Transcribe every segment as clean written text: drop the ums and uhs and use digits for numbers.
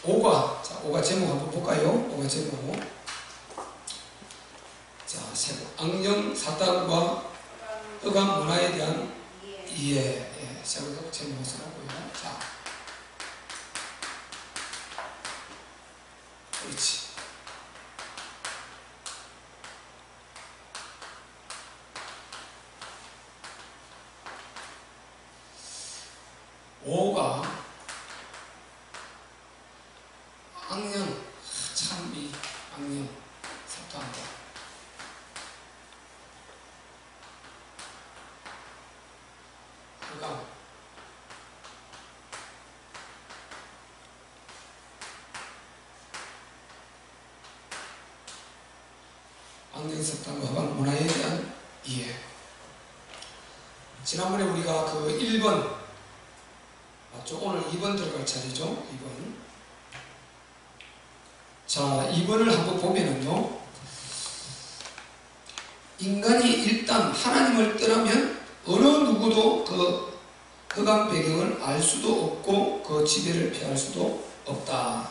5가, 자, 5가 제목 한번 볼까요? 5가 제목. 자, 악령 사탄과 흑암 문화에 대한 이해. 예, 제목을 쓰라고요. 자, 그렇지. 오가 악령, 참 이 악령 사탄과 흑암 악령 사탄과 흑암 문화에 대한 이해. 지난번에 우리가 그 1번 맞죠? 오늘 2번 들어갈 차례죠. 2번. 자, 2번을 한번 보면은요, 인간이 일단 하나님을 떠나면 어느 누구도 그 흑암 배경을 알 수도 없고 그 지배를 피할 수도 없다.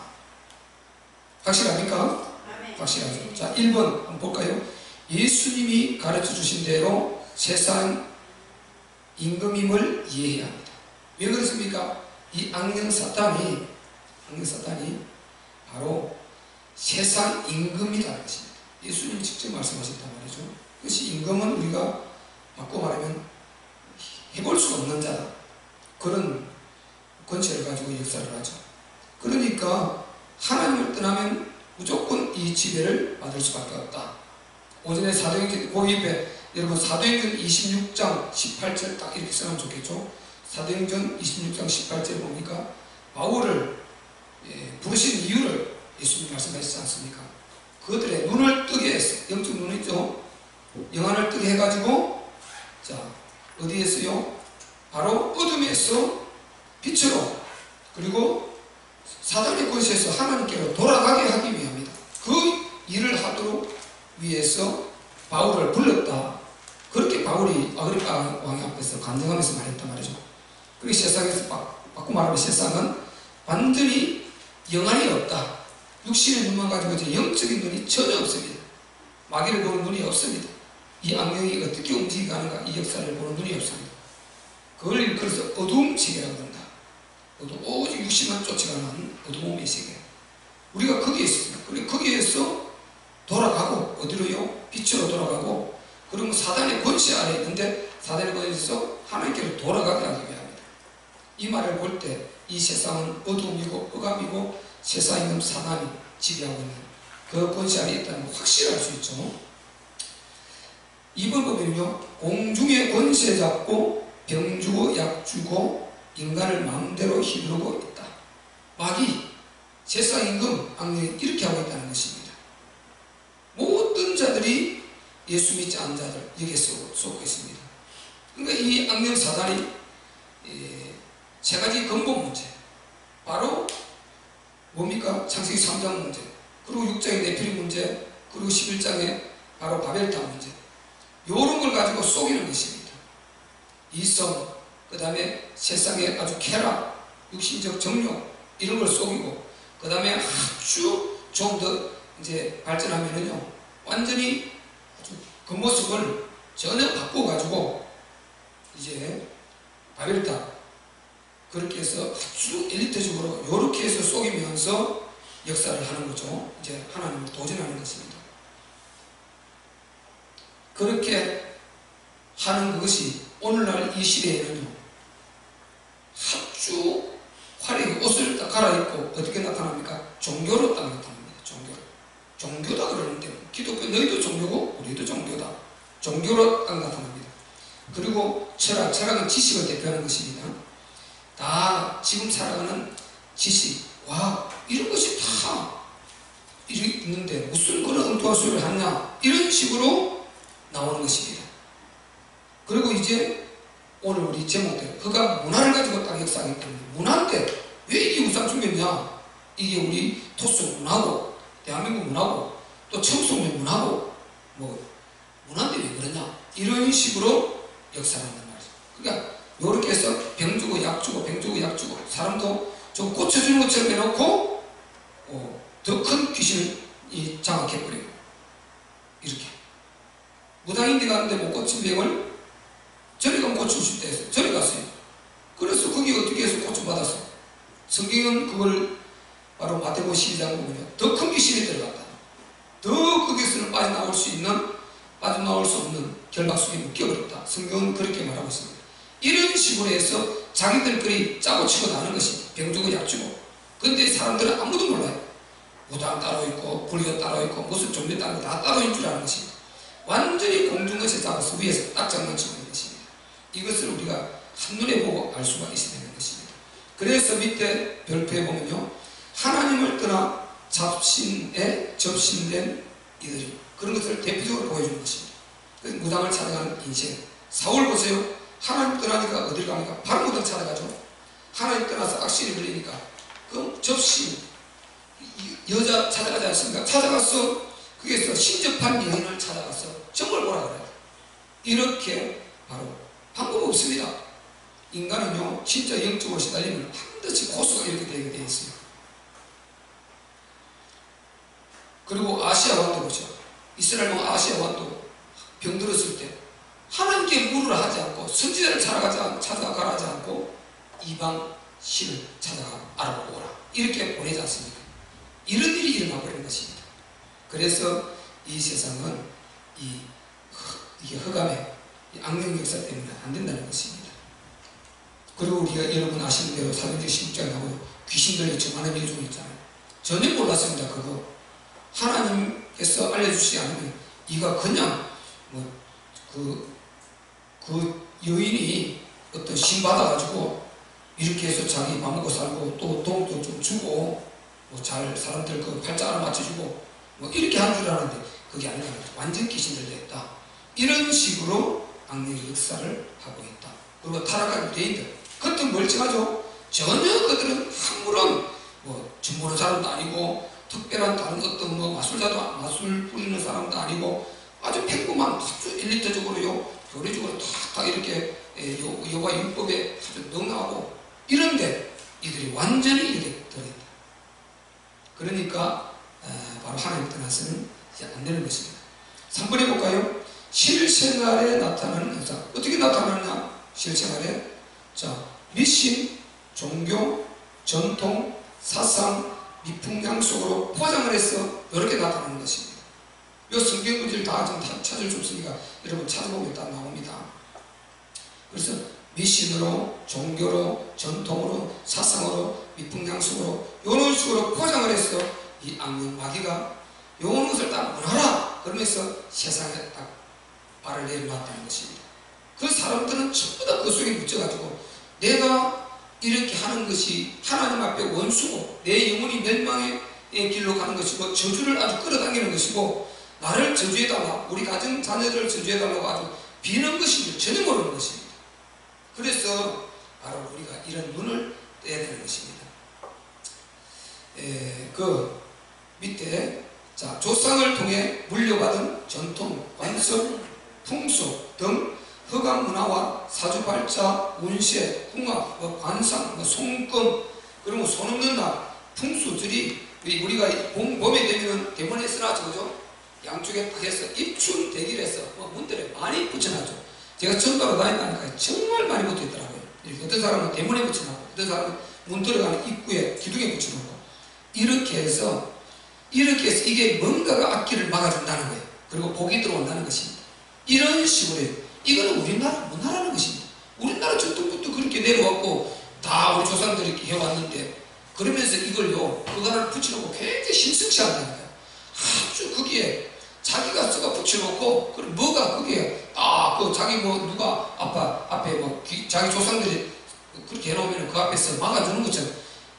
확실합니까? 확실하죠. 자, 1번 한번 볼까요? 예수님이 가르쳐 주신 대로 세상 임금임을 이해해야 합니다. 왜 그렇습니까? 이 악령 사탄이 바로 세상 임금이라는 것입니다. 예수님이 직접 말씀하셨단 말이죠. 그것이 임금은 우리가 바꿔 말하면 해볼 수 없는 자다. 그런 권세를 가지고 역사를 하죠. 그러니까 하나님을 떠나면 무조건 이 지배를 받을 수밖에 없다. 오전에 사도행전 그 옆에 여러분 사도행전 26장 18절 딱 이렇게 써놓으면 좋겠죠. 사도행전 26장 18절 보니까 바울을 부르신 이유를 예수님 말씀하시지 않습니까? 그들의 눈을 뜨게 했어. 영적 눈이죠. 영안을 뜨게 해가지고 자 어디에서요? 바로 어둠에서 빛으로 그리고 사단의 권세에서 하나님께로 돌아가게 하기 위함이다. 그 일을 하도록 위해서 바울을 불렀다. 그렇게 바울이 아그리파 왕 앞에서 간증하면서 말했단 말이죠. 그리고 세상에서 바꾸고 말하면 세상은 완전히 영안이 없다. 육신의 눈만 가지고 이제 영적인 눈이 전혀 없습니다. 마귀를 보는 눈이 없습니다. 이 악령이 어떻게 움직이는가 이 역사를 보는 눈이 없습니다. 그걸 그래서 어두움 세계라고 한다. 오직 육신만 쫓아가는 어두움의 세계. 우리가 거기에 있습니다. 그리고 거기에서 돌아가고 어디로요? 빛으로 돌아가고 그러면 사단의 권세 아래 있는데 사단의 권세에서 하나님께로 돌아가게 하기 위함이다. 이 말을 볼 때 이 세상은 어두움이고 흑암이고 세상은 사단이 지배하고 있는 그 권세 아래 있다는 걸 확실할 수 있죠. 2번 보면요, 공중의 권세 잡고 병 주고 약 주고 인간을 마음대로 휘두르고 있다. 마귀, 세상 임금, 악령이 이렇게 하고 있다는 것입니다. 모든 자들이 예수 믿지 않는 자들 여기에 쏟고 있습니다. 그러니까 이 악령 사단이 세 가지 근본 문제, 바로 뭡니까? 창세기 3장 문제, 그리고 6장의 네피림 문제, 그리고 11장의 바로 바벨탑 문제, 이런 걸 가지고 속이는 것입니다. 이성, 그 다음에 세상의 아주 쾌락, 육신적 정욕 이런 걸 속이고, 그 다음에 아주 좀 더 이제 발전하면은요 완전히 아주 그 모습을 전혀 바꿔가지고 이제 바벨탑 그렇게 해서 아주 엘리트적으로 이렇게 해서 속이면서 역사를 하는 거죠. 이제 하나님을 도전하는 것입니다. 그렇게 하는 그것이 오늘날 이 시대에는요 아주 화려하게 옷을 딱 갈아입고 어떻게 나타납니까? 종교로 딱 나타납니다. 종교다 그러는데 기독교 너희도 종교고 우리도 종교다. 종교로 딱 나타납니다. 그리고 철학은 지식을 대표하는 것입니다. 다 지금 살아가는 지식, 와 이런 것이 다 있는데 무슨 그런 엉뚱한 소리를 하냐 이런 식으로 나오는 것입니다. 그리고 이제 오늘 우리 제목대로 흑암 문화를 가지고 딱 역사하기 때문에 문화인데 왜 이게 우상 숭배냐? 이게 우리 토속 문화고 대한민국 문화고 또 청소년 문화고 뭐 문화인데 왜 그러냐? 이런 식으로 역사를 한단 말이죠. 그러니까 이렇게 해서 병 주고 약 주고 병 주고 약 주고 사람도 좀 고쳐주는 것처럼 해놓고 더 큰 귀신을 장악해버려요. 이렇게 무당인데 갔는데 못 고친 병을 저리 가면 고치고 싶다 해서 저리 갔어요. 그래서 거기 어떻게 해서 고침받았어요? 성경은 그걸 바로 마태복음 12장 보면요, 더 큰 귀신이 들어갔다, 더 거기서는 빠져나올 수 없는 결박 속에 묶여버렸다. 성경은 그렇게 말하고 있습니다. 이런 식으로 해서 자기들끼리 짜고 치고 나는 것이 병주고 약주고. 근데 사람들은 아무도 몰라요. 무당 따로 있고 불교 따로 있고 무슨 종교 따로 다 따로 있는 줄 아는 것입니다. 완전히 공중것에 잡아서 위에서 딱 장난치고 있는 것입니다. 이것을 우리가 한눈에 보고 알 수가 있어야 되는 것입니다. 그래서 밑에 별표에 보면요, 하나님을 떠나 잡신에 접신된 이들이, 그런 것을 대표적으로 보여주는 것입니다. 무당을 찾아가는 인생. 사울 보세요. 하나님 떠나니까 어딜 갑니까? 바로 무당 찾아가죠. 하나님 떠나서 악신이 걸리니까 그 접신 여자 찾아가지 않습니까? 찾아가서 거기에서 신접한 여인을 찾아가서 정말 보라 그래요. 이렇게 바로 방법 없습니다. 인간은요, 진짜 영적으로 시달리면 반드시 고수가 이렇게 되게 되어 있어요. 그리고 아시아 왕도 보죠. 이스라엘 왕 아시아 왕도 병들었을 때 하나님께 물으라 하지 않고 선지자를 찾아가라 하지 않고 이방 신을 찾아가 알아보고 오라, 이렇게 보내지 않습니까? 이런 일이 일어나 버리는 것입니다. 그래서 이 세상은 이게 흑암의 악령 역사 때문에 안 된다는 것입니다. 그리고 우리가 여러분 아시는 대로 사도행전 16장에 나오고 귀신 들려 저만한 여종이 있잖아요. 전혀 몰랐습니다. 그거 하나님께서 알려주시지 않으면 이가 그냥 그 여인이 어떤 신 받아가지고 이렇게 해서 자기 밥 먹고 살고 또 돈도 좀 주고 잘 사람들 그 팔자를 맞춰주고 이렇게 한 줄 알았는데 그게 아니라 완전 귀신 들렸다. 이런 식으로 악령의 역사를 하고 있다. 그리고 타락한 유대인들, 그것도 멀쩡하죠. 전혀 그들은 아무런 전보는 사람도 아니고 특별한 다른 어떤 마술 부리는 사람도 아니고 아주 평범한 아주 엘리트적으로요, 교리적으로 다 이렇게 여호와 율법에 아주 능하고 이런데 이들이 완전히 이렇게 들어있다. 그러니까 바로 하나님 떠나서는 이제 안 되는 것입니다. 3번 해볼까요? 실생활에 나타나는 현상. 어떻게 나타나느냐? 실생활에 미신, 종교, 전통, 사상, 미풍양 속으로 포장을 해서 이렇게 나타나는 것입니다. 이 성경 구절 다 찾을 수 없으니까 여러분 찾아보면 다 나옵니다. 그래서 미신으로, 종교로, 전통으로, 사상으로, 미풍양 속으로 이런 식으로 포장을 해서 이 악령 마귀가 이런 것을 딱 문하라 그러면서 세상에 딱 발을 내려놨다는 것입니다. 그 사람들은 전부 다 그 속에 묻혀가지고 내가 이렇게 하는 것이 하나님 앞에 원수고 내 영혼이 멸망의 길로 가는 것이고 저주를 아주 끌어당기는 것이고 나를 저주해달라, 우리 가정 자녀들을 저주해달라고 아주 비는 것인지 전혀 모르는 것입니다. 그래서 바로 우리가 이런 눈을 떼야 되는 것입니다. 그 밑에 조상을 통해 물려받은 전통, 관습, 풍수 등 흑암 문화와 사주팔자, 운세, 궁합, 관상, 송금, 그리고 손 없는 날, 풍수들이 우리가 봄에 되면 대문에 쓰나죠, 그죠? 양쪽에 딱 해서 입춘 대길해서 문들에 많이 붙여놨죠. 제가 전도로 다니니까 정말 많이 붙어있더라고요. 어떤 사람은 대문에 붙여놓고, 어떤 사람은 문 들어가는 입구에 기둥에 붙여놓고, 이렇게 해서 이게 뭔가가 앞길을 막아준다는 거예요. 그리고 복이 들어온다는 것입니다. 이런 식으로 해요. 이거는 우리나라 문화라는 것입니다. 우리나라 전통부터 그렇게 내려왔고 다 우리 조상들이 이렇게 해왔는데, 그러면서 이걸요 그거 하나를 붙여놓고 굉장히 신성시 한다니까요. 아주 거기에 자기가 써가 붙여놓고, 그럼 뭐가 거기에 자기 누가 앞에 자기 조상들이 그렇게 해놓으면 그 앞에서 막아주는 것처럼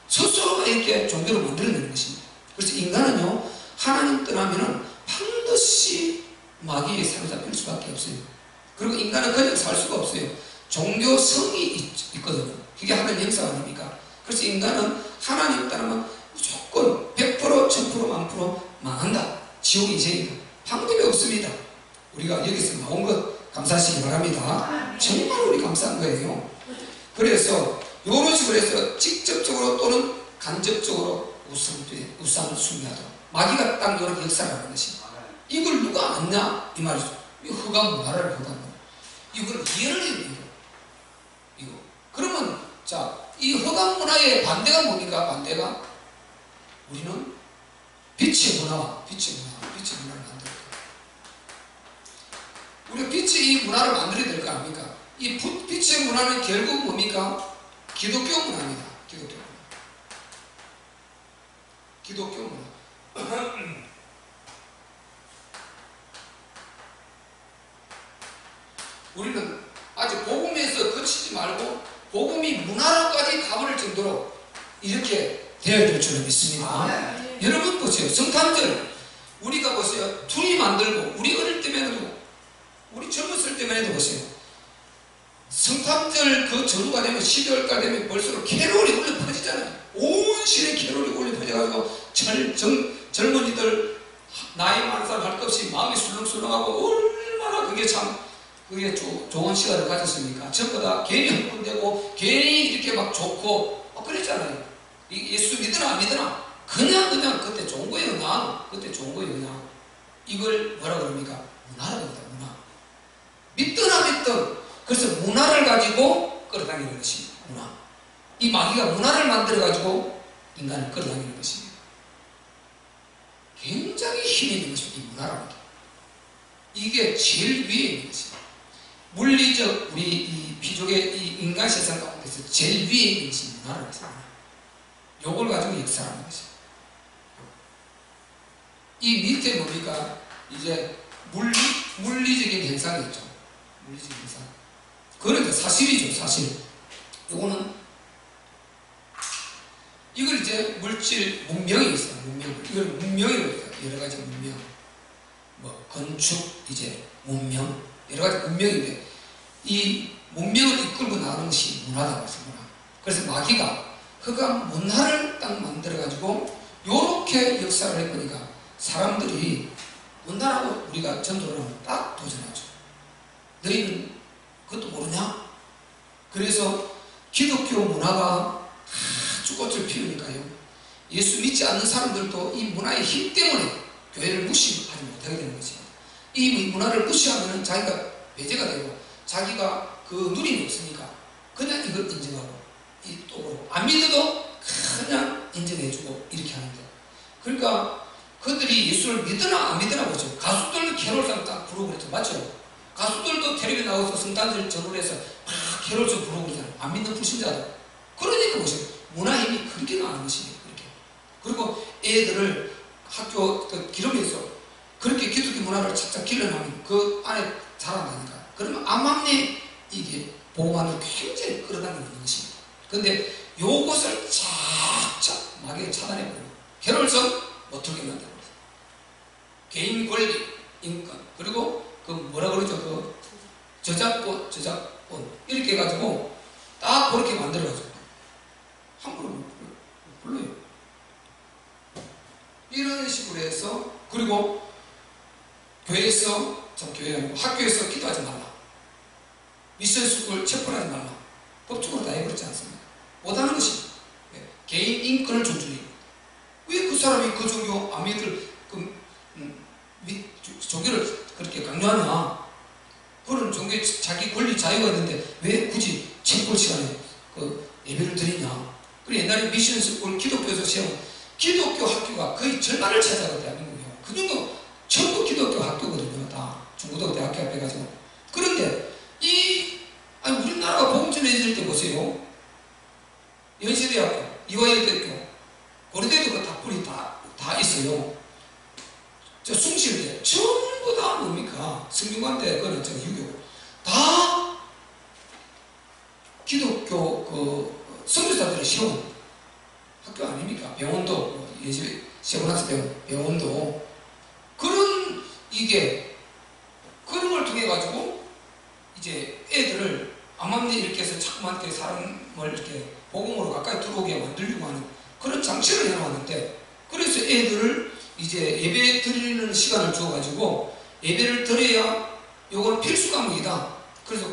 스스로가 이렇게 종교를 만들어내는 것입니다. 그래서 인간은요 하나님 떠나면은 반드시 마귀에 사로잡힐 수밖에 없어요. 그리고 인간은 그냥 살 수가 없어요. 종교성이 있거든요. 그게 하나님 역사 아닙니까? 그래서 인간은 하나님 따르면 무조건 100%, 1000%, 1000% 망한다. 지옥 인생이다. 방법이 없습니다. 우리가 여기서 나온 것 감사하시기 바랍니다. 정말 우리 감사한 거예요. 그래서 이런 식으로 해서 직접적으로 또는 간접적으로 우상을 숭배하도록 마귀가 딱 이렇게 역사를 하는 것입니다. 이걸 누가 안냐? 이 말이죠. 이 허감 문화를 허감 문화. 이걸 이해를 해야 돼요. 이거. 그러면 자, 이 허감 문화의 반대가 뭡니까? 반대가 우리는 빛의 문화를 만들어야 돼요. 우리가 빛의 이 문화를 만들어야 될 거 아닙니까? 이 빛의 문화는 결국 뭡니까? 기독교 문화입니다. 기독교 문화. 우리는 아직 복음에서 그치지 말고 복음이 문화로까지 가버릴 정도로 이렇게 되어야 될 줄을 믿습니다. 여러분 보세요. 성탄절 우리가 보세요. 둘이 만들고 우리 어릴 때만 해도 우리 젊었을 때만 해도 보세요. 성탄절 그 전후가 되면 12월가 되면 벌써 캐롤이 울려 퍼지잖아요. 온 시내 캐롤이 울려 퍼져가지고 젊은이들 나이 많은 사람 할 것 없이 마음이 술렁술렁하고 얼마나 그게 참 그게 좋은 시간을 가졌습니까? 전부 다 괜히 흥분되고 괜히 이렇게 막 좋고 그랬잖아요. 예수 믿으나 안 믿으나 그냥 그때 좋은 거예요. 난 그때 좋은 거예요. 그냥 이걸 뭐라 그럽니까? 문화라고 합니다. 문화. 믿든 안 믿든 그래서 문화를 가지고 끌어당기는 것입니다. 문화. 이 마귀가 문화를 만들어 가지고 인간을 끌어당기는 것입니다. 굉장히 힘이 있는 것입니다. 이 문화라는 게. 이게 제일 위에 있는 것입니다. 물리적 우리 이 피족의 이 인간 세상 가운데서 제일 위에 있는 것이 문화라는 것입니다. 요걸 가지고 역사하는 것입니다. 이 밑에 뭡니까? 이제 물리적인 현상이 있죠. 물리적인 현상. 그건 사실이죠, 사실. 요거는 이걸 이제 물질 문명이 있어요. 이걸 문명이라고 해요. 여러 가지 문명. 뭐 건축 이제 문명 여러 가지 문명인데 이 문명을 이끌고 나가는 것이 문화라고 했습니다. 그래서 마귀가 흑암 문화를 딱 만들어 가지고 요렇게 역사를 해보니까 사람들이 문화라고 우리가 전도를 하면 딱 도전하죠. 너희는 그것도 모르냐? 그래서 기독교 문화가 아주 꽃을 피우니까요. 예수 믿지 않는 사람들도 이 문화의 힘 때문에 교회를 무시하지 못하게 되는 것입니다. 이 문화를 무시하면 자기가 배제가 되고 자기가 그 누림이 없으니까 그냥 이걸 인정하고 이 또 안 믿어도 그냥 인정해주고 이렇게 하는데 그러니까 그들이 예수를 믿으나 안 믿으나 보죠. 가수들도 캐롤상 딱 부르고 그랬죠. 맞죠? 가수들도 텔레비전 나와서 성탄절 전후를 해서 막 캐롤송 부르고 그러잖아요. 안 믿는 불신자들. 그러니까 보세요. 문화 힘이 그렇게 나가는 것입니다. 그렇게. 그리고 애들을 학교 그 기름에서 그렇게 기독교 문화를 착착 길러나면 그 안에 자란다니까. 그러면 암암리 이게 보호만을 굉장히 끌어당기는 것입니다. 그런데 요것을 착착 마귀가 차단해버려요. 캐롤성 못 틀게 만들어요. 개인 권리, 인권, 그리고 그 뭐라 그러죠? 그 저작권 이렇게 해가지고 딱 그렇게 만들어가지고 함부로 못 불러요. 이런 식으로 해서 그리고 교회에서 교회가 아니고 학교에서 기도하지 말라. 미션 스쿨 체포하지 말라. 법적으로 다 해버렸지 않습니까? 못하는 것입니다. 네. 개인 인권을 존중해요. 왜 그 사람이 그 종교 아미들 종교를 그렇게 강요하냐? 그런 종교에 자기 권리 자유가 있는데 왜 굳이 체포 시간에 그 예배를 드리냐? 그리고 옛날에 미션 스쿨 기독교에서 세운 기독교 학교가 거의 절반을 차지하고 대한민국이요. 그 정도 전부 기독교 학교거든요. 다 중고등학교 대학교 앞에 가지고. 그런데 우리나라가 복음 전해질 때 보세요. 연세대학교, 이화여대학교, 고려대도 그 닭불이 다 있어요. 저 숭실대 전부 다 뭡니까? 성균관대 그는 저 유교 다 기독교 그 선교사들이 세운 학교 아닙니까? 병원도 예수 세고나스 병원도 그런 그런 걸 통해 가지고 이제 애들을 암암리 이렇게 해서 자꾸만 이렇게 사람을 이렇게 복음으로 가까이 들어오게 만들려고 하는 그런 장치를 해놓았는데 그래서 애들을 이제 예배 드리는 시간을 주어가지고 예배를 드려야 요거는 필수 과목이다. 그래서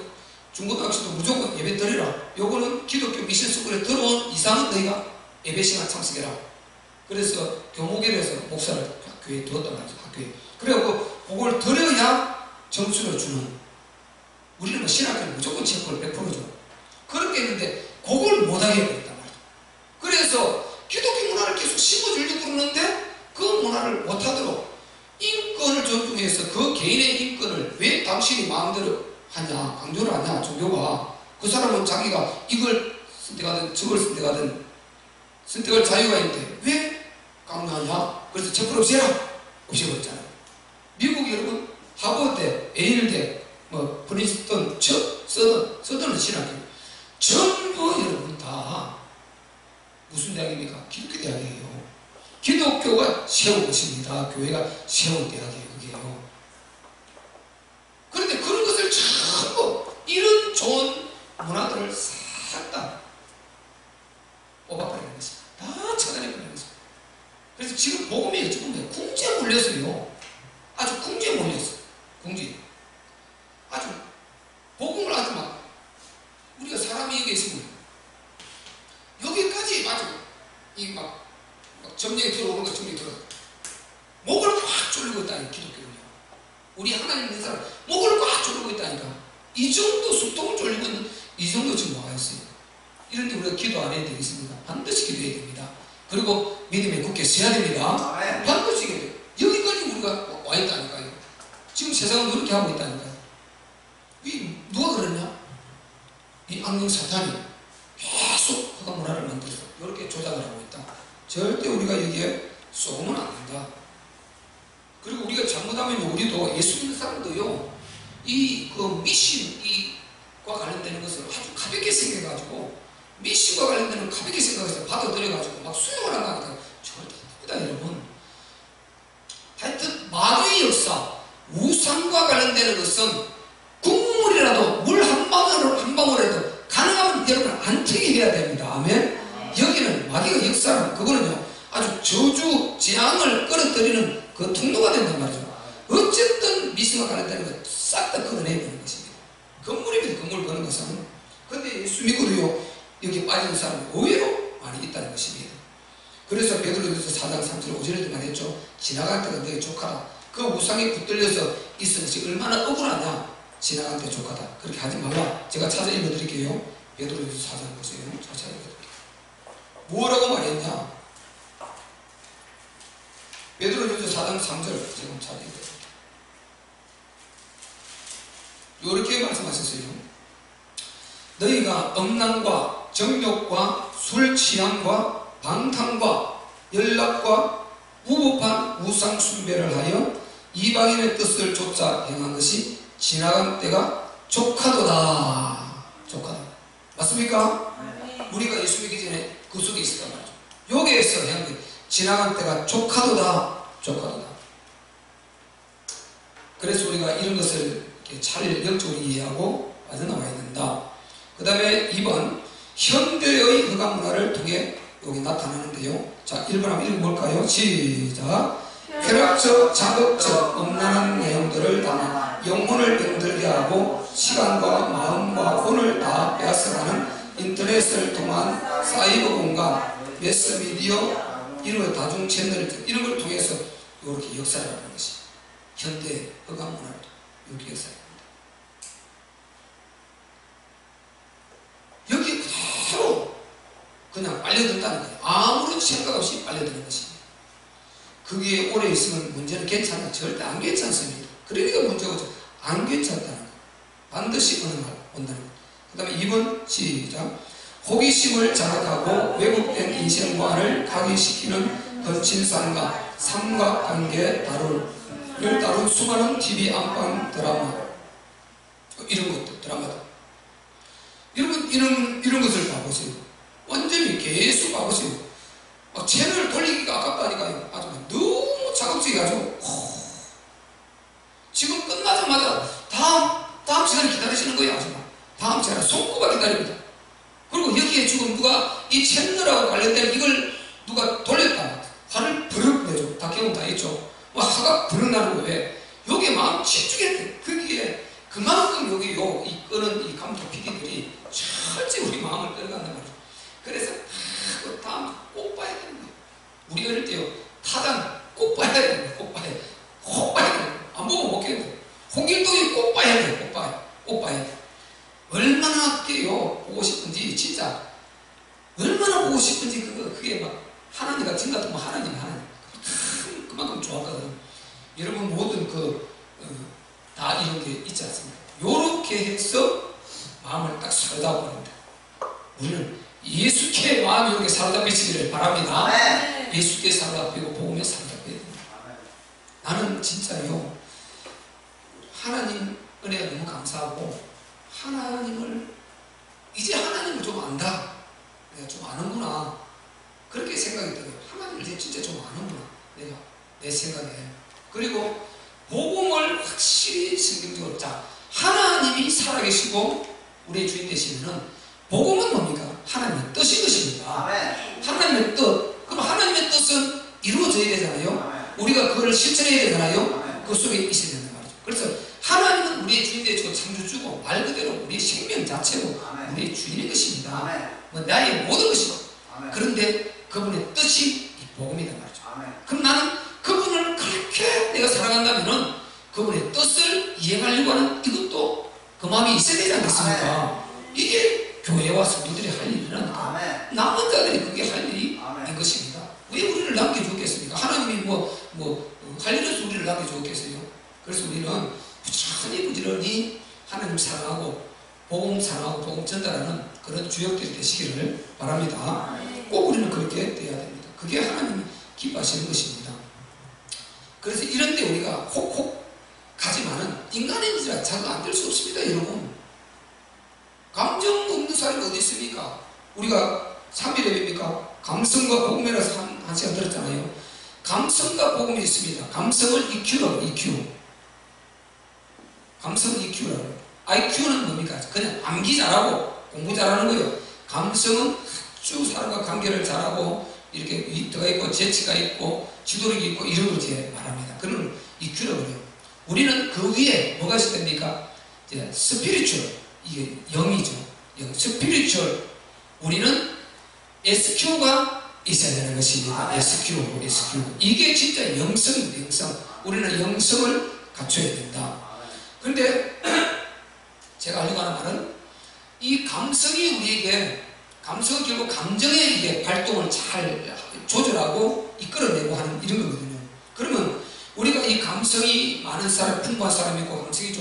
중고등학교도 무조건 예배 드리라. 요거는 기독교 미션 스쿨에 들어온 이상은 너희가 예배 시간 참석해라. 그래서 교목일에서 목사를 교회에 두었단 말이죠. 학교에. 그래갖고 그걸 들어야 점수를 주는, 우리는 뭐 신학교는 무조건 체크를 100% 줘. 그렇게 했는데 그걸 못하게 해버렸단 말이죠. 그래서 기독교 문화를 계속 심어주려고 그러는데 그 문화를 못하도록 인권을 존중해서 그 개인의 인권을 왜 당신이 마음대로 하냐, 강조를 하냐, 종교가. 그 사람은 자기가 이걸 선택하든 저걸 선택하든 선택할 자유가 있는데 왜 강요하냐? 그래서 체크를 없애버렸잖아요. 미국 여러분 하버드, 에일대, 뭐 프린스턴, 서던 신학교 전부 여러분 다 무슨 대학입니까? 기독교 대학이에요. 기독교가 세운 것입니다. 교회가 세운 대학이에요. 그게요. 그런데 그런 것을 전부 이런 좋은 문화들을 싹 다 뽑아버리는 것입니다. 다 차단해버리는 것입니다. 그래서 지금 복음이 어찌 보면 궁지에 몰렸어요. 아주 궁지에 몰렸어요. 궁지. 아주 복음을 아주 막 우리가 사람이 여기 있으면 여기까지 아주 막 점령이 들어오는 거 점령이 들어 목을 꽉 졸리고 있다니까. 기독교는요. 우리 하나님 있는 사람 목을 꽉 졸리고 있다니까. 이 정도 숙통을 졸리고 있는 이 정도 지금 와 있어요. 이런데 우리가 기도 안 해야 되겠습니다. 반드시 기도해야 됩니다. 그리고 믿음에 굳게 서야 됩니다. 반드시 기도해야 돼요. 여기까지 우리가 와 있다니까요. 지금 세상은 그렇게 하고 있다니까요. 누가 그랬냐? 이 악령 사탄이 계속 허가 문화를 만들어서 이렇게 조작을 하고 있다. 절대 우리가 여기에 쏘면 안 된다. 그리고 우리가 잘못하면 우리도 예수 믿는 사람도요, 그 미신과 관련되는 것을 아주 가볍게 생각해가지고, 미신과 관련되는 가볍게 생각해서 받아들여가지고 막 수용을 한다니까. 절대 아닙니다, 여러분. 하여튼 마귀의 역사, 우상과 관련되는 것은 국물이라도 물 한 방울이라도 가능하면 여러분 안 튀게 해야 됩니다. 아멘. 여기는 마귀의 역사는 그거는요 아주 저주 재앙을 끌어들이는 그 통로가 된단 말이죠. 어쨌든 미신과 관련되는 것 싹 다 끌어내는 것입니다. 건물입니다. 건물 거는 것은. 그런데 예수 믿고도요 여기 빠지는 사람이 의외로 많이 있다는 것입니다. 그래서 베드로전서 4장 3절 5절에도 말했죠. 지나갈 때가 너희 족하다. 그 우상에 붙들려서 있은 것이 얼마나 억울하냐. 지나갈 때 족하다. 그렇게 하지 말라. 제가 찾아 읽어드릴게요. 베드로전서 4장 보세요. 찾아 읽어드릴게요. 뭐라고 말했냐. 베드로전서 4장 3절 지금 찾아 읽어드릴게요. 이렇게 말씀하셨어요. 너희가 음란과 정욕과 술 취향과 방탕과 연락과 우법한 우상 숭배를 하여 이방인의 뜻을 쫓아 행한 것이 지나간 때가 족하도다. 족하다. 맞습니까? 우리가 예수 믿기 전에 그 속에 있었단 말이죠. 여기에서 행한 것 지나간 때가 족하도다. 족하도다. 그래서 우리가 이런 것을 이렇게 잘 영적으로 이해하고 빠져나와야 된다. 그 다음에 2번 현대의 허가 문화를 통해 여기 나타나는데요. 자, 1번 한번 읽어볼까요? 시작. 쾌락적, 자극적, 음란한 내용들을 담아 영혼을 병들게 하고 시간과 마음과 혼을 다 빼앗아가는 인터넷을 통한 사이버 공간, 매스미디어, 이런 다중 채널 이런 걸 통해서 이렇게 역사를 하는 것이 현대 허가 문화를 이렇게 역사합니다. 여기 그대로 그냥 빨려든다는 거예요. 아무런 생각 없이 빨려드는 것입니다. 그게 오래 있으면 문제는 괜찮나? 절대 안 괜찮습니다. 그러니까 문제가 안 괜찮다는 거. 반드시 온다는 거. 그 다음에 2번 시작. 호기심을 자극하고 왜곡된 인생관을 각인시키는 거친상과 삼각관계 다룰 다룬 수많은 TV 안방 드라마 이런 것들 드라마들 여러분 이런 것을 봐보세요. 완전히 계속 봐보세요. 막 채널을 돌리기가 아깝다니까요. 아주 너무 자극적이가지고 지금 끝나자마자 다음 시간을 기다리시는 거예요. 아주 다음 시간에 손꼽아 기다립니다. 그리고 여기에 지금 누가 이 채널하고 관련된 이걸 누가 돌렸다. 화를 버럭 내죠. 다 경험 다 있죠. 막 화가 버럭 나는 거예요. 왜? 여기에 마음 집중했대. 거기에 그만큼 여기 이 끄는 이 감독 PD들이 철저히 우리 마음을 끌어간단 말이죠. 그래서 다음 꼭 봐야 되는 거예요. 우리가 성경 같은 거 하나님 그만큼 좋았거든. 여러분 모든 다 이런 게 있지 않습니까? 요렇게 해서 마음을 딱 사로잡고 합니다. 우리는 예수께 마음이 이렇게 사로잡히시기를 바랍니다. 예수께 사로잡히고 복음에 사로잡혀야 됩니다. 나는 진짜요, 하나님 은혜가 너무 감사하고 이제 하나님을 좀 안다, 내가 좀 아는구나, 그렇게 생각이 들어요. 하나님을 이제 진짜 좀 아는구나, 내가 내 생각에. 그리고 복음을 확실히 성경적으로, 자, 하나님이 살아계시고 우리의 주인 되시면은 복음은 뭡니까? 하나님의 뜻인 것입니다. 하나님의 뜻. 그럼 하나님의 뜻은 이루어져야 되잖아요. 우리가 그걸 실천해야 되잖아요. 그 속에 있어야 된단 말이죠. 그래서 하나님은 우리의 주인 되시고 창조주고 말 그대로 우리의 생명 자체고 우리의 주인인 것입니다. 나의 모든 것이고. 그런데 그분의 뜻이 이 복음이란 말이죠. 그럼 나는 그분을 그렇게 내가 사랑한다면은 그분의 뜻을 이해하려고 하는 이것도 그 마음이 있어야 되지 않겠습니까? 이게 교회와 성도들이 할 일이라니까. 남은 자들이 그게 할 일이 인 것입니다. 왜 우리를 남겨주겠습니까? 하나님이 할 일에서 우리를 남겨주겠어요? 그래서 우리는 부지런히 하나님 사랑하고 복음 사랑하고 복음 전달하는 그런 주역들이 되시기를 바랍니다. 꼭 우리는 그렇게 돼야 됩니다. 그게 하나님이 기뻐하시는 것입니다. 그래서 이런데 우리가 혹 가지만은 인간인지라 잘 안 될 수 없습니다. 여러분, 감정 없는 사람이 어디 있습니까? 우리가 3일 예배입니까? 감성과 복음이라서 한 시간 들었잖아요. 감성과 복음이 있습니다. 감성을 EQ라고, EQ. 감성은 EQ라고. IQ는 뭡니까? 그냥 암기 잘하고 공부 잘하는 거예요. 감성은 쭉 사람과 관계를 잘하고 이렇게 위트가 있고 재치가 있고 지도력이 있고 이런 걸 이제 말합니다. 그런 EQ라고 그래요. 우리는 그 위에 뭐가 있어야 됩니까? 스피리추얼, 이게 영이죠. 스피리추얼. 우리는 SQ가 있어야 되는 것입니다. SQ. 이게 진짜 영성입니다. 영성. 우리는 영성을 갖춰야 된다. 그런데 제가 하려고 하는 말은 이 감성이 우리에게, 감성은 결국 감정의 이게 발동을 잘 조절하고 이끌어내고 하는 이런 거거든요. 그러면 우리가 이 감성이 많은 사람, 풍부한 사람이고 감성이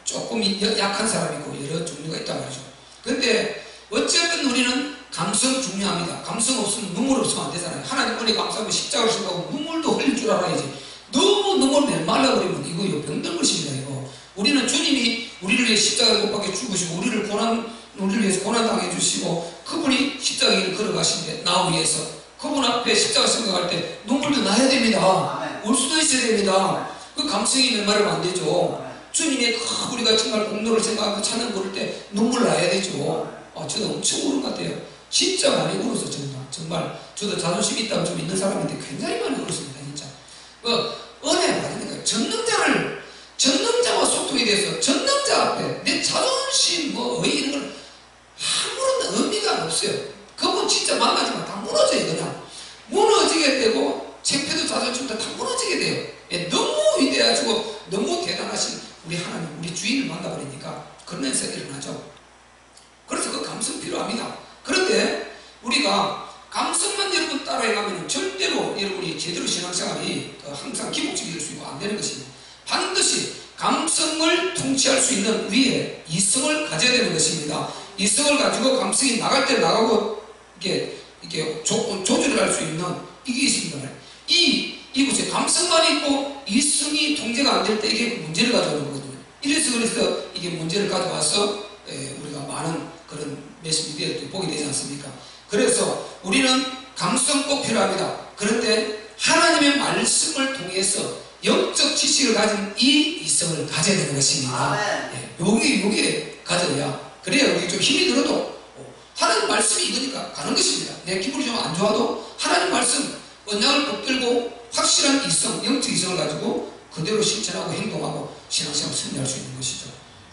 조금 약한 사람이고 여러 종류가 있단 말이죠. 그런데 어쨌든 우리는 감성 중요합니다. 감성 없으면 눈물 없으면 안 되잖아요. 하나님 은혜 감사하고 십자가를 신다고 눈물도 흘릴 줄 알아야지. 너무 눈물 메말라버리면 이거 병든 것입니다. 이거. 우리는 주님이 우리를 위해 십자가에 못 박혀 죽으시고 우리를 위해서 고난당해 주시고 그분이 십자가 길을 걸어가신데 나 위해서 그분 앞에 십자가 생각할 때 눈물도 나야 됩니다. 올 수도 있어야 됩니다. 그 감성이 메말르면 안 되죠. 주님의 우리가 정말 공로를 생각하고 찬양 부를 때 눈물 나야 되죠. 저도 엄청 우는 것 같아요. 진짜 많이 울었어. 정말 저도 자존심이 있다고 좀 있는 사람인데 굉장히 많이 울었습니다. 진짜 은혜 받으니까 전능자와 소통이 돼서 전능자 앞에 내 자존심 이런 걸 아무런 의미가 없어요. 그분 진짜 만나지만 다 무너져요. 그냥 무너지게 되고 창피도 자존심도 다 무너지게 돼요. 너무 위대하시고 너무 대단하신 우리 하나님, 우리 주인을 만나버리니까 그러면서 일어나죠. 그래서 그 감성 필요합니다. 그런데 우리가 감성만 여러분 따라해가면 절대로 여러분이 제대로 신앙생활이 항상 기복적일 수 있고 안 되는 것입니다. 반드시 감성을 통치할 수 있는 위에 이성을 가져야 되는 것입니다. 이성을 가지고 감성이 나갈 때 나가고 이게 조절을 할 수 있는 이게 있습니다. 이곳에 감성만 있고 이성이 통제가 안 될 때 이게 문제를 가져오는 거거든요. 그래서 이게 문제를 가져와서 우리가 많은 그런 매스미디어를 보게 되지 않습니까? 그래서 우리는 감성 꼭 필요합니다. 그런데 하나님의 말씀을 통해서 영적 지식을 가진 이 이성을 가져야 되는 것입니다. 요게 가져야 그래야 우리 좀 힘이 들어도 하나님 말씀이 이거니까 가는 것입니다. 내 기분이 좀 안 좋아도 하나님 말씀 언약을 붙들고 확실한 이성, 영적 이성을 가지고 그대로 실천하고 행동하고 신앙생활을 승리할 수 있는 것이죠.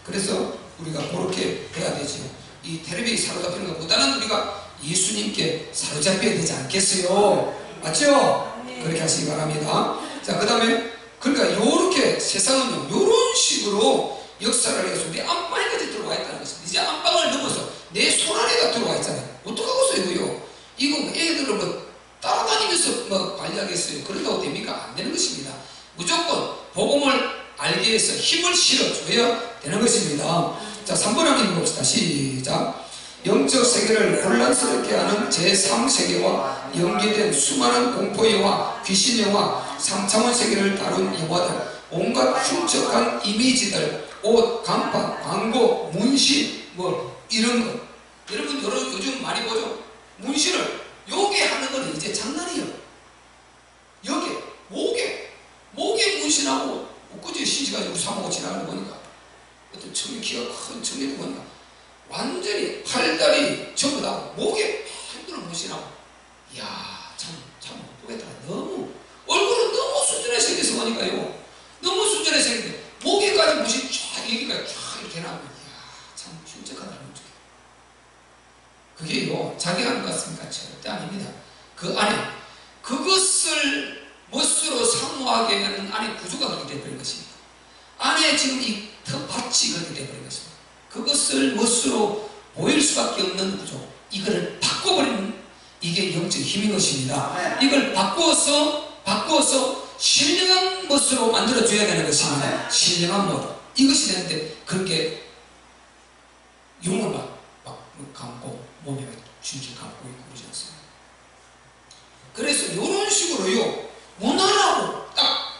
그래서 우리가 그렇게 해야 되죠. 이 텔레비에 사로잡히는 것보다는 우리가 예수님께 사로잡혀야 되지 않겠어요? 맞죠? 그렇게 하시기 바랍니다. 자, 그 다음에 그러니까 요렇게 세상은요 요런 식으로 역사를 해서 우리 안방에까지 들어와 있다는 것입니다. 이제 안방을 넘어서 내 손 안에가 들어와 있잖아요. 어떡하겠어요 이거요? 이거 애들은 따라다니면서 뭐 관리하겠어요. 그런다고 됩니까? 안 되는 것입니다. 무조건 복음을 알기 위해서 힘을 실어줘야 되는 것입니다. 자, 3번 한번 읽어봅시다. 시작. 영적 세계를 혼란스럽게 하는 제3세계와 연계된 수많은 공포 영화, 귀신 영화, 3차원 세계를 다룬 영화들, 온갖 흉측한 이미지들, 옷, 간판, 광고, 문신, 뭐 이런 거. 여러분 요즘 많이 보죠? 문신을 요게 하는 건 이제 장난이에요. 여기 목에 문신하고 엊그제 시집가지고 사모고 지나가는 거 보니까 어떤 키가 큰 청년이 보니까 완전히 팔다리 전부 다 목에 팬들을 문신하고, 이야 참 못 보겠더라. 너무 얼굴은 너무 순전하게 생겨서 보니까요, 너무 순전하게 생겼는데 목에까지 문신 쫙 여기까지 쫙 이렇게 해놔고, 이야 참 흉측하다. 그게요 자기 하는 것 같습니까? 절대 아닙니다. 그 안에 그것을 멋으로 사모하게 하는 안에 구조가 그렇게 되어버린 것입니다. 안에 지금 이 텃밭이 그렇게 되어버린 것입니다. 그것을 멋으로 보일 수밖에 없는 구조, 이거를 바꿔버리는 이게 영적 힘인 것입니다. 이걸 바꾸어서 신령한 멋으로 만들어줘야 되는 것입니다. 신령한 멋, 이것이 되는데 그렇게 용을 막 감고 몸에 줄줄 감고 있고 그러지 않습니다. 그래서 이런 식으로요, 문화라고 딱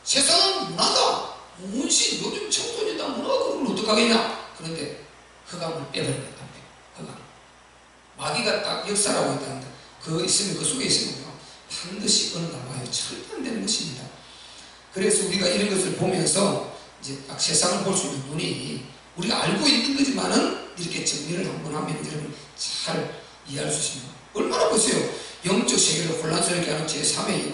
세상은 문화다, 문신, 요즘 청소년 다 문화가 그걸 어떡하겠냐. 그런데 흑암을 빼버리겠다. 흑암, 마귀가 딱 역사라고 있다는데 그 있으면, 그 속에 있으면 반드시 어느 날 와요. 절대 안 되는 것입니다. 그래서 우리가 이런 것을 보면서 이제 딱 세상을 볼 수 있는 눈이, 우리가 알고 있는 거지만은 이렇게 정리를 한번 하면 여러분 잘 이해할 수 있습니다. 얼마나 보세요. 영적 세계를 혼란스럽게 하는 제3의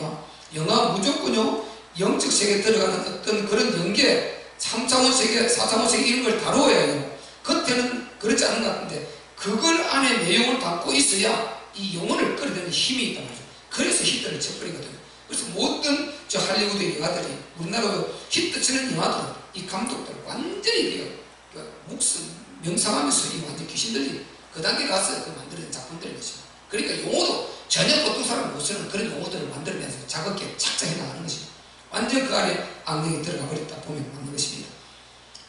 영화 무조건요, 영적 세계에 들어가는 어떤 그런 연계, 3차원 세계, 4차원 세계 이런 걸 다루어야 해요. 겉에는 그렇지 않은 것 같은데 그걸 안에 내용을 담고 있어야 이 영혼을 끌어들이는 힘이 있단 말이죠. 그래서 히트를 쳐버리거든요. 그래서 모든 저 할리우드 영화들이, 우리나라도 히트 치는 영화들은 이 감독들 완전히 목숨 명상하면서 이 완전 귀신들이 그 단계 가서 그 만들어낸 작품들인 것입니다. 그러니까 용어도 전혀 보통 사람 못 쓰는 그런 용어들을 만들어내서 자극게 착착해 나가는 것입니다. 완전 그 안에 악령이 들어가 버렸다 보면 맞는 것입니다.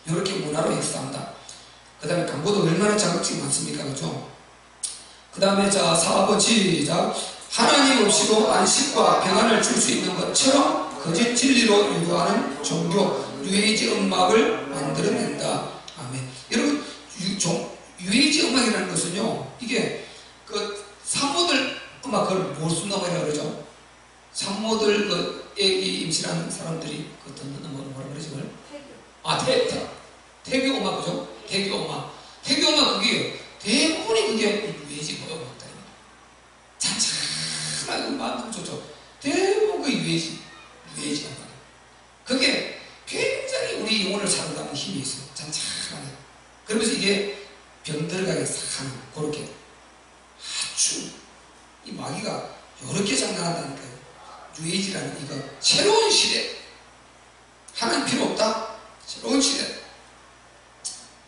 이렇게 문화로 역사한다. 그 다음에 광고도 얼마나 자극적이 많습니까? 그죠? 그 다음에 자 4번 시작. 하나님 없이도 안식과 평안을 줄 수 있는 것처럼 거짓 진리로 유도하는 종교, 뉴에이지 음악을 만들어낸다. 아멘. 여러분, 뉴에이지 음악이라는 것은요, 이게 그 산모들 음악, 그걸 무슨 음악이라고 그러죠? 산모들 그 애기 임신하는 사람들이 그 듣는 음악을 뭐라 그러지? 그걸? 태교 음악, 그죠? 태교 음악. 태교 음악 그게 대부분이 그게 뉴에이지 음악들입니다. 찬찬하게 만들어 좋죠. 대부분 그 뉴에이지 음악. 그게 굉장히 우리 영혼을 사로잡는 힘이 있어요. 찬찬하게. 그러면서 이게 병들어가게 싹 하는, 그렇게 아주 이 마귀가 이렇게 장난한다니까요. 뉴에이지라는 이거 새로운 시대, 하나님 필요 없다, 새로운 시대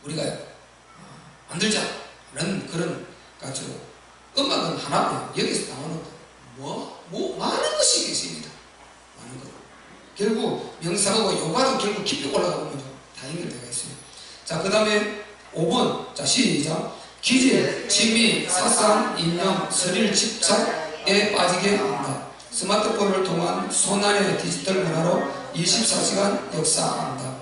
우리가 만들자는 그런 가지고, 음악은 하나고요. 여기서 나오는 많은 것이 있습니다. 많은 것. 결국 명상하고 요가도 결국 깊이 올라가보면 다 연결되어 있습니다. 자, 그 다음에 5번. 자, 시작. 기질, 취미, 사상, 인형, 스릴, 집착에 빠지게 한다. 스마트폰을 통한 손안의 디지털 문화로 24시간 역사한다.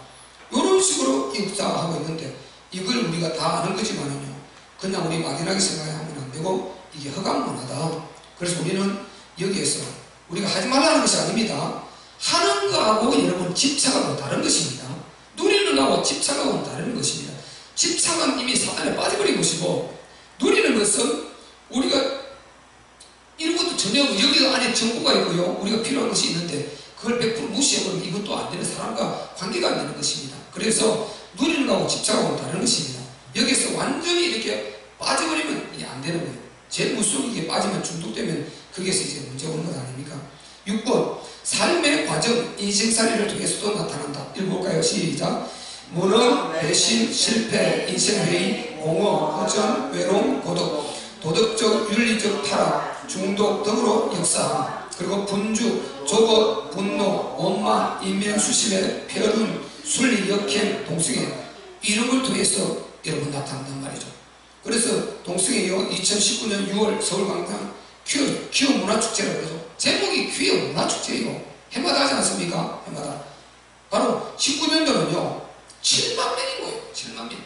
이런 식으로 역사하고 있는데 이걸 우리가 다 아는 거지만은요, 그냥 우리 막연하게 생각하면 안 되고 이게 허감 문화다. 그래서 우리는 여기에서 우리가 하지 말라는 것이 아닙니다. 하는 거하고 여러분 집착하고 다른 것입니다. 누리는 거하고 집착하고는 다른 것입니다. 집착은 이미 사단에 빠져버린 것이고, 누리는 것은 우리가 이런 것도 전혀, 여기도 안에 정보가 있고요, 우리가 필요한 것이 있는데 그걸 100% 무시해버리면 이것도 안 되는, 사람과 관계가 안 되는 것입니다. 그래서 누리는 거하고 집착하고는 다른 것입니다. 여기서 완전히 이렇게 빠져버리면 이게 안 되는 거예요. 제일 무서운 게 빠지면 중독되면 거기에서 이제 문제가 오는 것 아닙니까? 6번. 삶의 과정, 인생살이를 통해서도 나타난다. 읽어볼까요? 시작. 무능, 배신, 실패, 인생회의, 공허, 허전, 외로움, 고독, 도덕적, 윤리적 타락, 중독 등으로 역사함. 그리고 분주, 조거, 분노, 원망, 인면, 수심에, 폐륜, 순리, 역행, 동성애 이런 걸 통해서 여러분 나타난단 말이죠. 그래서 동성애요 2019년 6월 서울광장 퀴어 문화축제라고 그러죠. 제목이 퀴어 문화축제예요. 해마다 하지 않습니까? 해마다. 바로 19년도는요 7만 명인 거예요. 7만 명.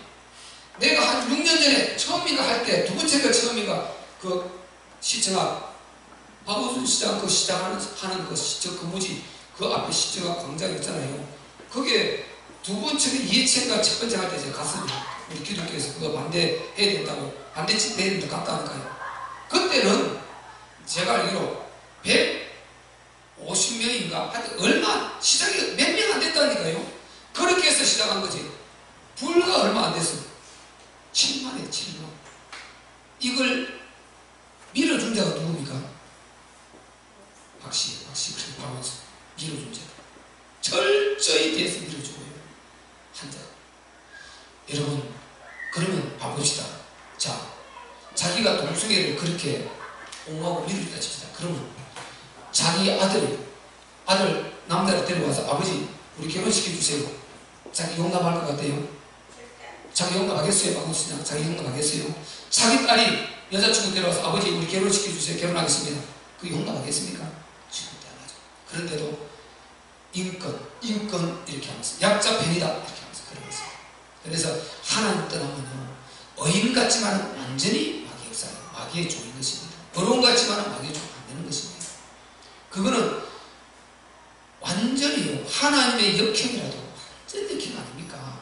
내가 한 6년 전에 처음인가 할 때 두 번째가 처음인가 그 시청 앞 박원순 시장 그 시장 하는 그 시청 그 무지 그 앞에 시청 앞 광장 있잖아요. 그게 두 번째가 이해체인가 첫 번째 할 때 제가 갔습니다. 우리 기독교에서 그거 반대해야 된다고 반대집 내일도 갔다 하니까요. 그때는 제가 알기로 150명인가 하여튼 얼마 시작이 몇 명 안 됐다니까요. 그렇게 해서 시작한 거지. 불과 얼마 안 됐어. 7만에 7만. 이걸 밀어준 자가 누굽니까? 박씨 그렇게 봐면서 밀어준 자가 철저히 대해서 밀어주고요. 한 자. 여러분 그러면 봐봅시다. 자, 자기가 동성애를 그렇게 옹호하고 밀어준다 칩시다. 그러면 자기 아들 남자를 데려와서 아버지 우리 결혼시켜주세요. 자기 용납할 것 같아요? 자기 용납하겠어요? 박원순 자기 용납하겠어요? 자기 딸이 여자친구 데려와서 아버지 우리 결혼시켜주세요. 결혼하겠습니다. 그 용납하겠습니까? 절대 안 하죠. 그런데도 인권 이렇게 하면서 약자 편이다 이렇게 하면서 그러면서 그래서 하나님 떠나면요 의인 같지만 완전히 마귀의 역사예요. 마귀의 종인 것입니다. 어려운 같지만 마귀의 종 안 되는 것입니다. 그거는 완전히요 하나님의 역행이라도 완전 역행 아닙니까?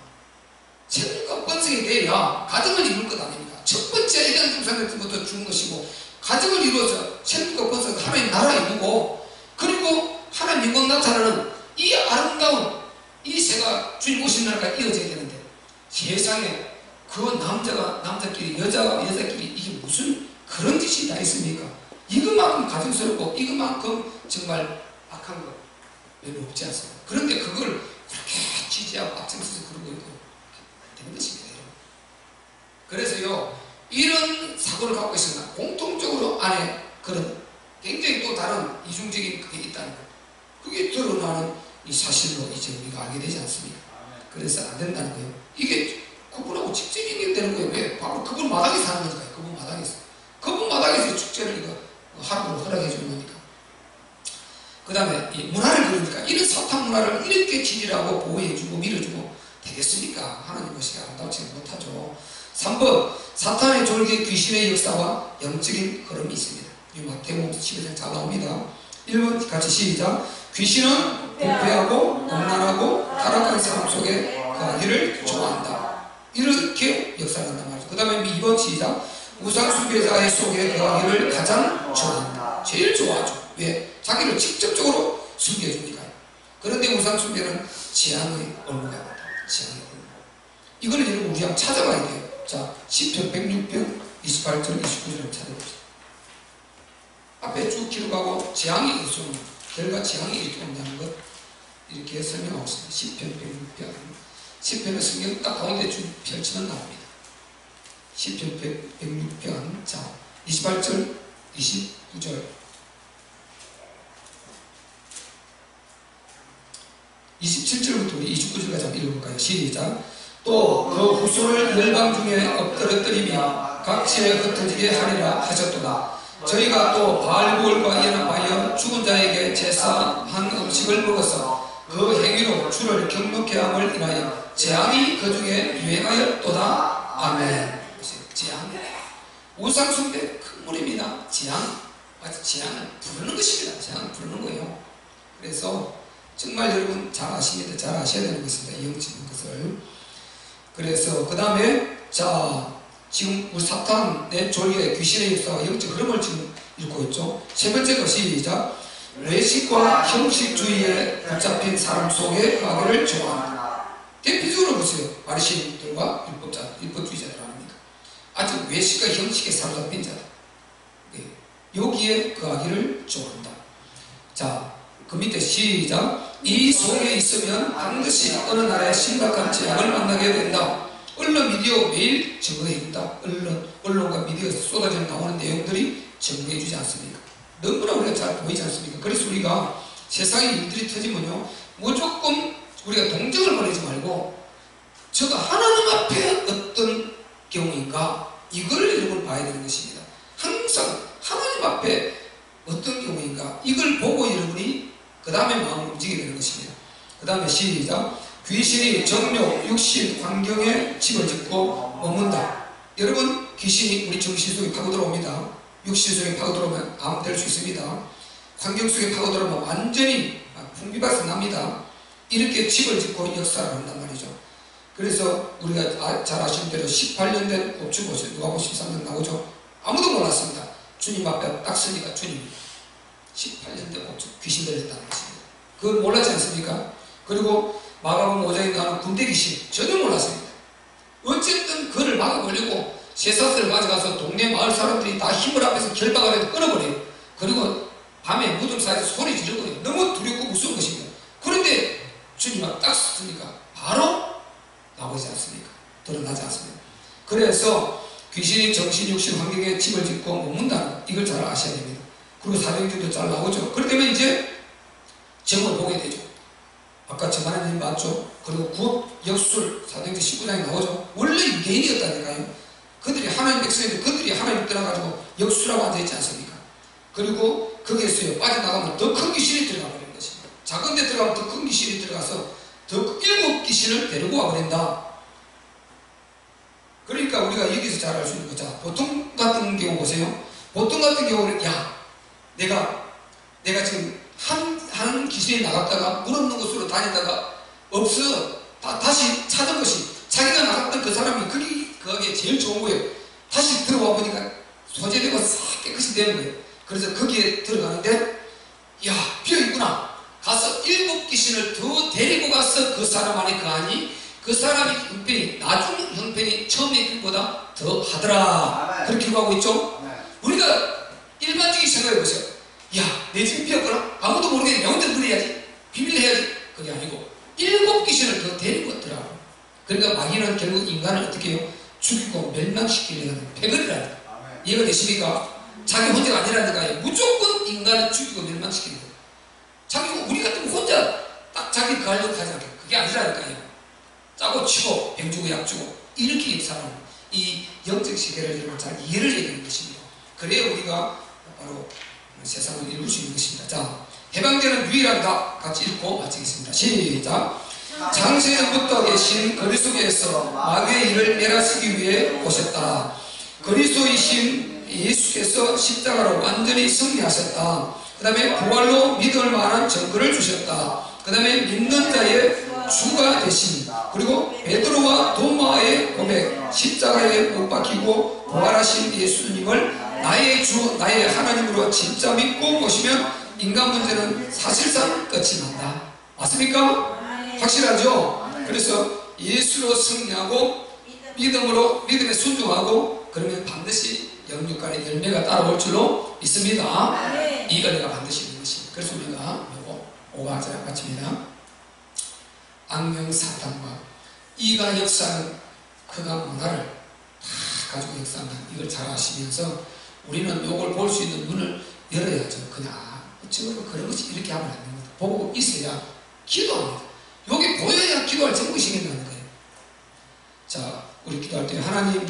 생명과 번성이 돼야 가정을 이룰 것 아닙니까? 첫 번째 에덴 동산부터 준 것이고 가정을 이루어서 생명과 번성 하나님 나라 이루고 그리고 하나님 영광 나타나는 이 아름다운 이 새가 주님 오신 날까지 이어져야 되는데 세상에 그 남자끼리 여자가 여자끼리 이게 무슨 그런 짓이 다 있습니까? 이것만큼 가증스럽고 이것만큼 정말 악한 거 별로 없지 않습니까? 그런데 그걸 그렇게 지지하고 앞장서서 그러고 있고 안 되는 것입니다. 그래서요 이런 사고를 갖고 있으나 공통적으로 안에 그런 굉장히 또 다른 이중적인 그게 있다는 거 그게 드러나는 이 사실로 이제 우리가 알게 되지 않습니까? 그래서 안 된다는 거예요. 이게 그분하고 직접 연결되는 거예요. 왜? 바로 그분 마당에 사는 거니까요. 그분 마당에서. 그분 마당에서 축제를 이거 하루로 허락해 주는 거니까. 그 다음에 이 문화를 그러니까 이런 사탄 문화를 이렇게 지지하고 보호해주고 밀어주고 되겠습니까? 하나님 것이 아름답지 못하죠. 3번 사탄의 졸개 귀신의 역사와 영적인 흐름이 있습니다. 이 마태복음 11장 잘 나옵니다. 1번 같이 시작. 귀신은 부패하고 음란하고 타락한 사람 속에 거하기를 좋아한다. 이렇게 역사한단 말이죠. 그 다음에 2번 시작. 우상숭배자의 속에 거하기를 가장 좋아한다. 제일 좋아하죠. 왜? 자기를 직접적으로 숨겨주니까요. 그런데 우상숭배는 재앙의 얼굴가 된다. 재앙의 얼굴. 이거는 여러분 우리 한번 찾아봐야 돼요. 자, 시편 106편 28절 29절을 찾아봅시다. 앞에 쭉 기록하고 재앙이 있으면 결과 재앙이 이렇게 온다는 것 이렇게 설명하고 있습니다. 시편 106편 시편의 성경 딱 가운데 쭉 펼치면 나옵니다. 시편 106편 자 28절 29절 27절부터 29절까지 한번 읽어볼까요? 시작. 또 그 후손을 열방 중에 엎드러뜨리며 각지에 흩어지게 하리라 하셨도다. 저희가 또 바알부올과 연합하여 죽은 자에게 제사한 음식을 먹어서 그 행위로 주를 경록케 함을 인하여 재앙이 그 중에 유행하였도다. 아멘. 재앙. 우상숭배 큰 물입니다. 재앙. 재앙을 부르는 것입니다. 재앙을 부르는 거예요. 그래서 정말 여러분 잘 아십니다. 잘 아셔야 되는 것입니다. 이 영적인 것을. 그래서 그 다음에 자 지금 우리 사탄의 졸개 귀신의 역사와 영적 흐름을 지금 읽고 있죠. 세 번째 것이 시작. 외식과 형식주의에 붙잡힌 사람 속에 거하기를 좋아한다. 대표적으로 보세요. 바리새인들과 율법주의자들 아닙니까? 아주 외식과 형식에 사로잡힌 자들. 여기에 거하기를 좋아한다. 자, 그 밑에 시작. 이 속에 있으면 반드시 어느 날에 심각한 재앙을 만나게 된다. 언론 미디어 매일 증거해준다. 언론과 미디어에서 쏟아져 나오는 내용들이 정리해 주지 않습니까? 너무나 우리가 잘 보이지 않습니까? 그래서 우리가 세상에 일들이 터지면요, 무조건 우리가 동정을 보내지 말고 저가 하나님 앞에 어떤 경우인가, 이걸 여러분 봐야 되는 것입니다. 항상 하나님 앞에 어떤 경우인가, 이걸 보고 여러분이 그 다음에 마음을 움직이게 되는 것입니다. 그 다음에 시작. 귀신이 정욕, 육신, 환경에 집을 짓고 머문다. 여러분, 귀신이 우리 정신 속에 파고 들어옵니다. 육신 속에 파고 들어오면 암 될 수 있습니다. 환경 속에 파고 들어오면 완전히 풍비박산 납니다. 이렇게 집을 짓고 역사를 한단 말이죠. 그래서 우리가 잘 아시는 대로 18년 된 곱추 보세요. 누가복음 13장 나오죠. 아무도 몰랐습니다. 주님 앞에 딱 서니까 주님이 18년 된 곱추 귀신 들렸다는 것입니다. 그걸 몰랐지 않습니까? 그리고 마가복음 5장에 나오는 군대 귀신 전혀 몰랐습니다. 어쨌든 그를 막아보려고 쇠사슬을 가져가서 동네 마을 사람들이 다 힘을 합해서 결박을 해서 끊어버려요. 그리고 밤에 무덤 사이에서 소리 지르고 너무 두렵고 무서운 것입니다. 그런데 주님 앞에 딱 서니까 바로 나오지 않습니까? 드러나지 않습니다. 그래서 귀신이 정신, 육신, 환경에 집을 짓고 머문다는 이걸 잘 아셔야 됩니다. 그리고 사도행전도 잘 나오죠. 그렇기 때문에 이제 점을 보게 되죠. 아까 정하나님 맞죠? 그리고 구업 역술 사도행전 19장에 나오죠. 원래 유대인이었다니까요. 그들이 하나님 백성인데 그들이 하나님 떠나가지고 역수라고 앉아있지 않습니까? 그리고 거기에서요, 빠져나가면 더 큰 귀신이 들어가 버리는 것입니다. 작은 데 들어가면 더 큰 귀신이 들어가서 더 7 귀신을 데리고 와버린다. 그러니까 우리가 여기서 잘 알 수 있는 거죠. 보통 같은 경우 보세요. 보통 같은 경우는 내가 지금 한 귀신이 나갔다가 물 없는 곳으로 다니다가 없어. 다시 찾은 것이 자기가 나갔던 그 사람이 그게 제일 좋은 거예요. 다시 들어와 보니까 소재되고 싹 깨끗이 되는 거예요. 그래서 거기에 들어가는데 비어있구나. 가서 7 귀신을 더 데리고 가서 그 사람 안에 거하니 그 사람의 형편이 나중 형편이 처음의 길보다 더 하더라. 그렇게 기록하고 있죠. 우리가 일반적인 생각해 보세요. 내 집이 비었구나. 아무도 모르게 명절 부려야지. 비밀 해야지. 그게 아니고 7 귀신을 더 데리고 왔더라고. 그러니까 마귀는 결국 인간을 어떻게 해요? 죽이고 멸망시키려는 패거리라는 거예요. 이해가 되십니까? 자기 혼자가 아니라니까요. 무조건 인간을 죽이고 멸망시키는 거예요. 우리 같으면 혼자 딱 자기 가려고 하지 않겠어요. 그게 아니라니까요. 짜고 치고 병 주고 약 주고 이렇게 역사하는 이 영적 세계를 여러분 잘 이해를 해야 되는 것입니다. 그래야 우리가 바로 세상을 이룰 수 있는 것입니다. 자, 해방되는 유일한 답 같이 읽고 마치겠습니다. 시작. 창세전부터 계신 그리스도께서 마귀의 일을 멸하시기 위해 오셨다. 그리스도이신 예수께서 십자가로 완전히 승리하셨다. 그 다음에 부활로 믿을 만한 증거를 주셨다. 그 다음에 믿는 자의 주가 되신, 그리고 베드로와 도마의 고백, 십자가에 못 박히고 부활하신 예수님을 나의 주, 나의 하나님으로 진짜 믿고 모시면 인간 문제는 사실상 끝이 난다. 맞습니까? 확실하죠? 그래서 예수로 승리하고 믿음에 순종하고 그러면 반드시 영육간의 열매가 따라올 줄로 믿습니다. 이 은혜가 반드시 있는 것입니다. 그래서 우리가 요거 5가자 마칩니다. 악령 사탄과 이가 역사하는 그가 문화를 다 가지고 역사한다. 이걸 잘 아시면서 우리는 요걸 볼 수 있는 눈을 열어야죠. 그냥 어쩌고 그런 것이 이렇게 하면 안 됩니다. 보고 있어야 기도합니다. 요게 보여야 기도할 정국이 생긴다는 거예요. 자, 우리 기도할 때 하나님